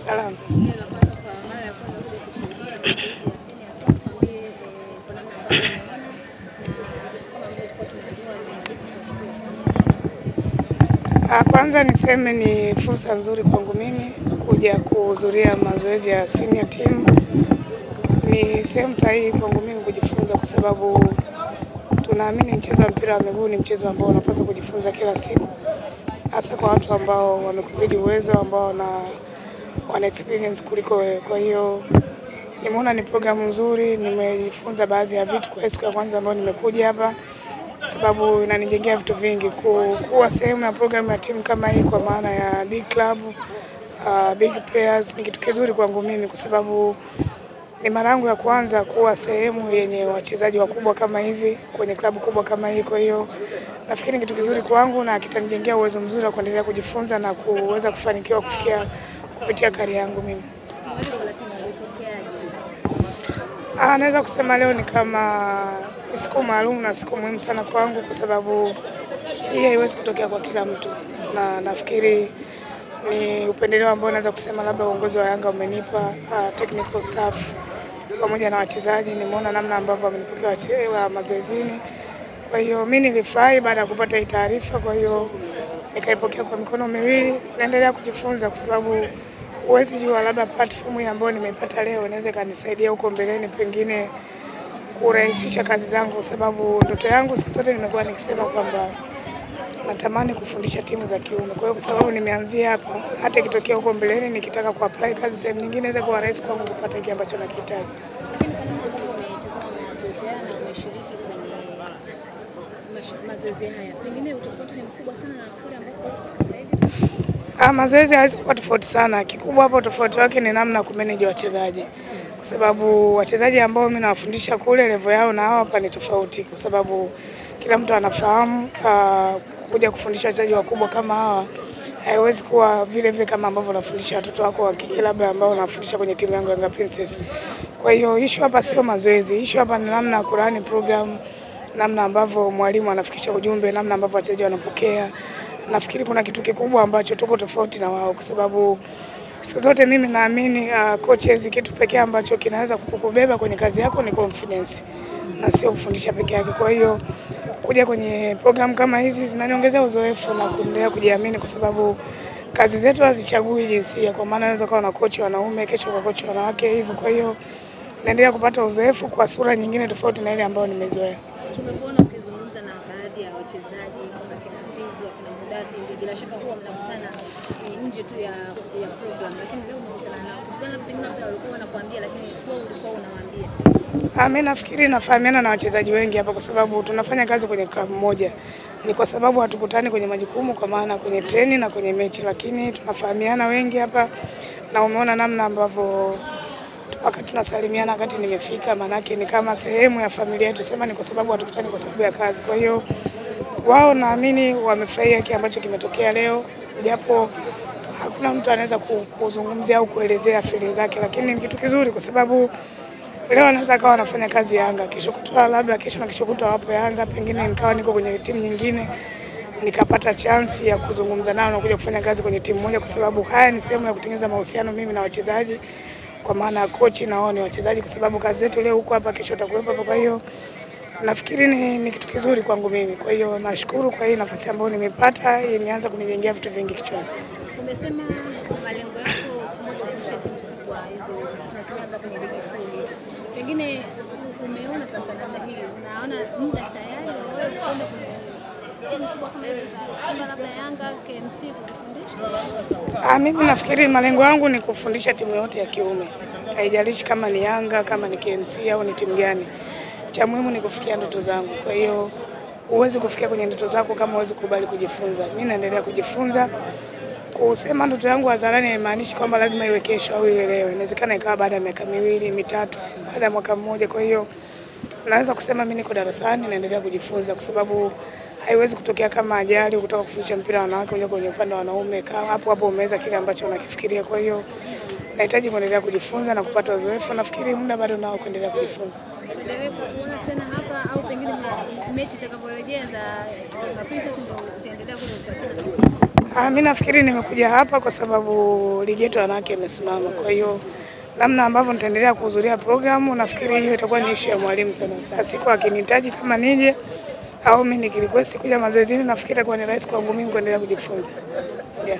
Salamu. Kwanza niseme ni fursa nzuri kwangu mimi kuja kuhudhuria mazoezi ya senior team. Ni sehemu sahihi kwangu mimi kujifunza kwa sababu tunaamini mchezo wa mpira wa miguu ni mchezo ambao unapaswa kujifunza kila siku. Hasa kwa watu ambao wamekuzidi uwezo, ambao wana experience kuliko wewe. Kwa hiyo nimeona ni programu nzuri, nimejifunza baadhi ya vitu kwa siku ya kwanza ambayo nimekuja hapa. Kwa sababu inanijengea vitu vingi, kuwa sehemu ya programu ya timu kama hii kwa maana ya big club, big players ni kitu kizuri kwangu mimi kwa sababu ni mara yangu ya kwanza kuwa sehemu yenye wachezaji wakubwa kama hivi kwenye klabu kubwa kama hii. Kwa hiyo nafikiri ni kitu kizuri kwangu na kitanijengea uwezo mzuri wa kuendelea kujifunza na kuweza kufanikiwa kupitia kari yangu mimi. Naweza kusema leo ni kama siku maalum na siku muhimu sana kwangu kwa sababu hii haiwezi kutokea kwa kila mtu, na nafikiri ni upendeleo ambao naweza kusema labda uongozi wa Yanga umenipa, technical staff pamoja na wachezaji. Nimeona namna ambavyo wamenipokea mazoezini. Kwa hiyo mimi nilifurahi baada ya kupata hii taarifa, kwa hiyo nikaipokea kwa mikono miwili. Naendelea kujifunza kwa sababu huwezi jua labda platform hii ambayo nimeipata leo inaweza kanisaidia huko mbeleni pengine kurahisisha kazi zangu, kwa sababu ndoto yangu siku zote nimekuwa nikisema kwamba natamani kufundisha timu za kiume. Kwa hiyo kwa sababu nimeanzia hapa, hata ikitokea huko mbeleni nikitaka kuapply kazi sehemu nyingine inaweza kuwa rahisi kwangu kupata kile ambacho nakihitaji. Lakini kwa nini ambapo umetazama mazoezi haya na umeshiriki kwenye mazoezi haya, pengine utofauti ni mkubwa sana na kule ambapo sasa hivi? Mazoezi hawezi kuwa tofauti sana. Kikubwa hapo tofauti wake ni namna kumanage wachezaji. Kwa sababu wachezaji ambao mimi nawafundisha kule level yao na hapa ni tofauti, kwa sababu kila mtu anafahamu kuja kufundisha wachezaji wakubwa kama hawa haiwezi kuwa vile kama ambavyo unafundisha watoto wako wa kike labda ambao unafundisha kwenye timu yangu Yanga Princess. Kwa hiyo issue hapa sio mazoezi, issue hapa ni namna ya kurani program, namna ambavyo mwalimu anafikisha ujumbe, namna ambavyo wachezaji wanapokea. Nafikiri kuna kitu kikubwa ambacho tuko tofauti na wao, kwa sababu siku zote mimi naamini coaches kitu pekee ambacho kinaweza kukubeba kwenye kazi yako ni confidence na sio kufundisha peke yake. Kwa hiyo kuja kwenye program kama hizi zinaniongezea uzoefu na kuendelea kujiamini, kwa sababu kazi zetu hazichagui jinsia, kwa maana unaweza kuwa na coach wanaume kesho kwa coach wanawake hivyo. Kwa hiyo naendelea kupata uzoefu kwa sura nyingine tofauti na ile ambayo nimezoea. Tumekuona ukizungumza na baadhi ya wachezaji kama kina Zizi, kina Mudathi, bila shaka huwa mnakutana nje tu ya program, lakini leo umekutana nao. Kutokana pengine labda walikuwa wanakuambia lakini wewe ulikuwa unawaambia. Mimi nafikiri nafahamiana na wachezaji wengi hapa kwa sababu tunafanya kazi kwenye klabu moja. Ni kwa sababu hatukutani kwenye majukumu kwa maana kwenye treni na kwenye mechi, lakini tunafahamiana wengi hapa na umeona namna ambavyo wakati tunasalimiana wakati nimefika, manake ni kama sehemu ya familia yetu. Sema ni kwa sababu hatukutani kwa sababu ya kazi. Kwa hiyo wao naamini wamefurahia kile ambacho kimetokea leo, japo hakuna mtu anaweza kuzungumzia au kuelezea feelings zake, lakini ni kitu kizuri kwa sababu leo anaweza akawa anafanya kazi Yanga, kesho kutwa labda kesho na kesho kutwa wapo Yanga, pengine nikawa niko kwenye timu nyingine nikapata chance ya kuzungumza nao na kuja kufanya kazi kwenye timu moja, kwa sababu haya ni sehemu ya kutengeneza mahusiano mimi na wachezaji, kwa maana coach na wao ni wachezaji, kwa sababu kazi zetu leo huko hapa kesho utakuwepo hapa. Kwa hiyo nafikiri ni kitu kizuri kwangu mimi. Kwa hiyo nashukuru kwa hii nafasi ambayo nimepata, imeanza kunijengea vitu vingi kichwani. Umesema malengo yako siku moja kufundisha timu kubwa hizo tunasema hapa kwenye ligi kuu. Pengine umeona sasa namna hii, unaona muda tayari wewe kwenda kwenye timu kubwa kama hivi za Simba labda Yanga, KMC kufundisha? Mimi nafikiri malengo yangu ni kufundisha timu yote ya kiume. Haijalishi kama ni Yanga, kama ni KMC au ni timu gani. Cha muhimu ni kufikia ndoto zangu. Kwa hiyo huwezi kufikia kwenye ndoto zako kama huwezi kubali kujifunza. Mimi naendelea kujifunza. Kusema ndoto yangu hadharani haimaanishi kwamba lazima iwe kesho au iwe leo. Inawezekana ikawa baada ya miaka miwili, mitatu, baada ya mwaka mmoja. Kwa hiyo naweza kusema mimi niko darasani naendelea kujifunza, kwa sababu haiwezi kutokea kama ajali kutoka kufundisha mpira wanawake kuja kwenye upande wa wanaume, hapo umeweza kile ambacho unakifikiria. Kwa hiyo nahitaji kuendelea kujifunza na kupata uzoefu. Nafikiri muda bado nao kuendelea kujifunza. Tuendelee kuona tena hapa au pengine mechi itakaporejea za Princess ndio tutaendelea kule utatana? Mimi nafikiri nimekuja hapa kwa sababu ligi yetu wanawake imesimama. Kwa hiyo namna ambavyo nitaendelea kuhudhuria programu, nafikiri hiyo itakuwa ni issue ya mwalimu sana. Sasa siku akinihitaji kama nije au mimi nikirequest kuja mazoezini, nafikiri itakuwa ni rahisi kwangu mimi kuendelea kujifunza. Yeah.